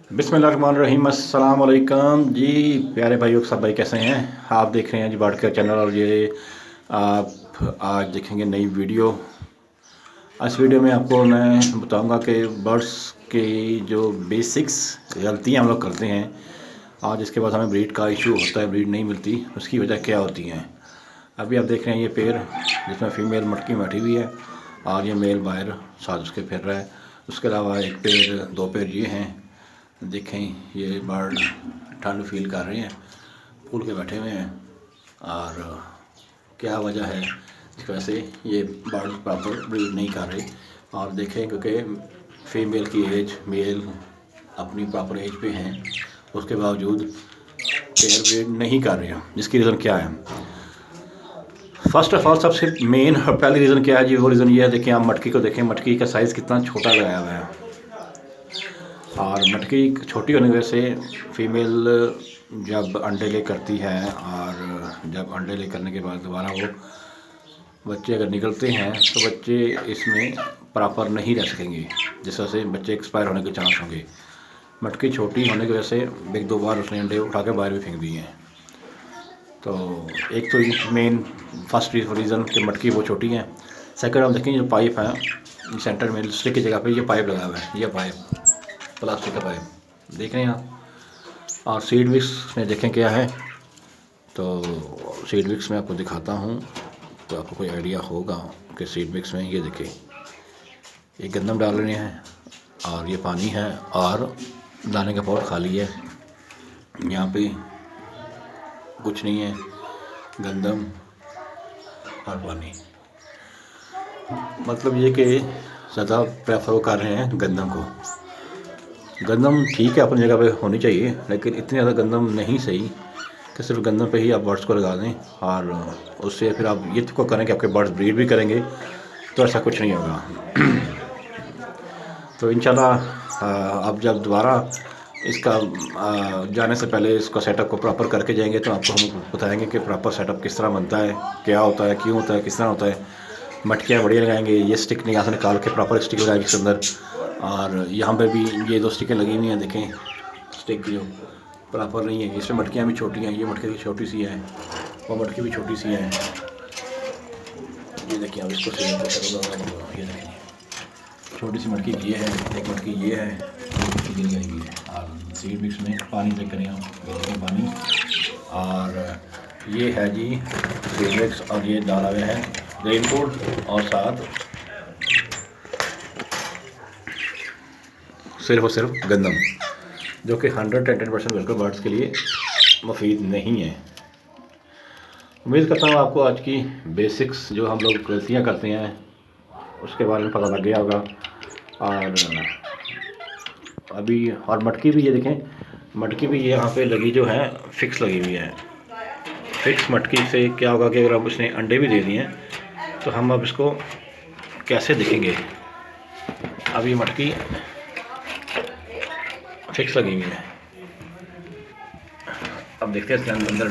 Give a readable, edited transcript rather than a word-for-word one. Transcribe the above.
बिस्मिल्लाहिर्रहमानिर्रहीम अस्सलाम वालेकुम जी। प्यारे भाइयों सब भाई कैसे हैं। आप देख रहे हैं जी बाड़कर चैनल और ये आप आज देखेंगे नई वीडियो। इस वीडियो में आपको मैं बताऊंगा कि बर्ड्स की जो बेसिक्स गलतियां हम लोग करते हैं और जिसके बाद हमें ब्रीड का इशू होता है, ब्रीड नहीं मिलती, उसकी वजह क्या होती हैं। अभी आप देख रहे हैं ये पेड़ जिसमें फ़ीमेल मटकी बैठी हुई है और ये मेल बाहर साथ उसके फिर रहा है। उसके अलावा एक पेड़, दो पेड़ ये हैं। देखें ये बर्ड ठंड फील कर रहे हैं, फूल के बैठे हुए हैं और क्या वजह है जिस वजह से ये बर्ड प्रॉपर ब्रीड नहीं कर रहे। और देखें क्योंकि फीमेल की एज मेल अपनी प्रॉपर एज पे हैं, उसके बावजूद पेयर ब्रीड नहीं कर रहे हैं। जिसकी रीज़न क्या है, फर्स्ट ऑफ ऑल सबसे मेन और पहली रीज़न क्या है जी, वो रीज़न ये है, देखें आप मटकी को देखें, मटकी का साइज़ कितना छोटा लगाया हुआ है और मटकी छोटी होने की वजह से फीमेल जब अंडे ले करती है और जब अंडे ले करने के बाद दोबारा वो बच्चे अगर निकलते हैं तो बच्चे इसमें प्रॉपर नहीं रह सकेंगे, जिस वजह से बच्चे एक्सपायर होने के चांस होंगे। मटकी छोटी होने की वजह से एक दो बार उसने अंडे उठा के बाहर भी फेंक दिए हैं। तो एक तो मेन फर्स्ट रीज़न कि मटकी वो छोटी है। सेकंड हम देखें जो पाइप है सेंटर में स्टिक की जगह पे ये पाइप लगा हुआ है, ये पाइप प्लास्टिक का पाइप देख रहे हैं आप। और सीड विक्स में देखें क्या है, तो सीड विक्स में आपको दिखाता हूँ तो आपको कोई आइडिया होगा कि सीड मिक्स में ये देखिए ये गंदम डाल रहे हैं और ये पानी है और दाने का पॉट खाली है, यहाँ पे कुछ नहीं है, गंदम और पानी। मतलब ये कि ज़्यादा प्रेफर कर रहे हैं गंदम को। गंदम ठीक है अपनी जगह पे होनी चाहिए, लेकिन इतनी ज़्यादा गंदम नहीं सही कि सिर्फ गंदम पे ही आप बर्ड्स को लगा दें और उससे फिर आप ये तो करें कि आपके बर्ड्स ब्रीड भी करेंगे, तो ऐसा कुछ नहीं होगा। तो इंशाल्लाह आप जब दोबारा इसका जाने से पहले इसका सेटअप को प्रॉपर करके जाएंगे तो आपको हम बताएंगे कि प्रॉपर सेटअप किस तरह बनता है, क्या होता है, क्यों होता है, किस तरह होता है। मटकियाँ बढ़िया लगाएंगे, ये स्टिक यहाँ से निकाल के प्रॉपर स्टिक लगाएंगे इसके अंदर। और यहाँ पे भी ये दो स्टिकें लगी हुई हैं, देखें स्टिक जो प्रॉपर नहीं है, इसमें मटकियाँ भी छोटी हैं, ये मटकी छोटी सी है, वो मटकी भी छोटी सी है। ये देखिए अब इसको ये देखें छोटी सी मटकी ये है, एक मटकी ये है, गिर गई है। और सीड मिक्स में पानी चेक करें आप, पानी और ये है जी सीड मिक्स और ये डाला हुआ है ग्रेन फूड और साथ सिर्फ और सिर्फ गंदम, जो कि 110% बिल्कुल बर्ड्स के लिए मुफीद नहीं है। उम्मीद करता हूँ आपको आज की बेसिक्स जो हम लोग गलतियाँ करते हैं उसके बारे में पता लग गया होगा। और अभी और मटकी भी ये देखें, मटकी भी ये यहाँ पे लगी जो है फिक्स लगी हुई है। फिक्स मटकी से क्या होगा कि अगर अब उसने अंडे भी दे दिए हैं तो हम अब इसको कैसे देखेंगे। अब ये मटकी फिक्स लगी हुई है, अब देखते हैं इसके अंदर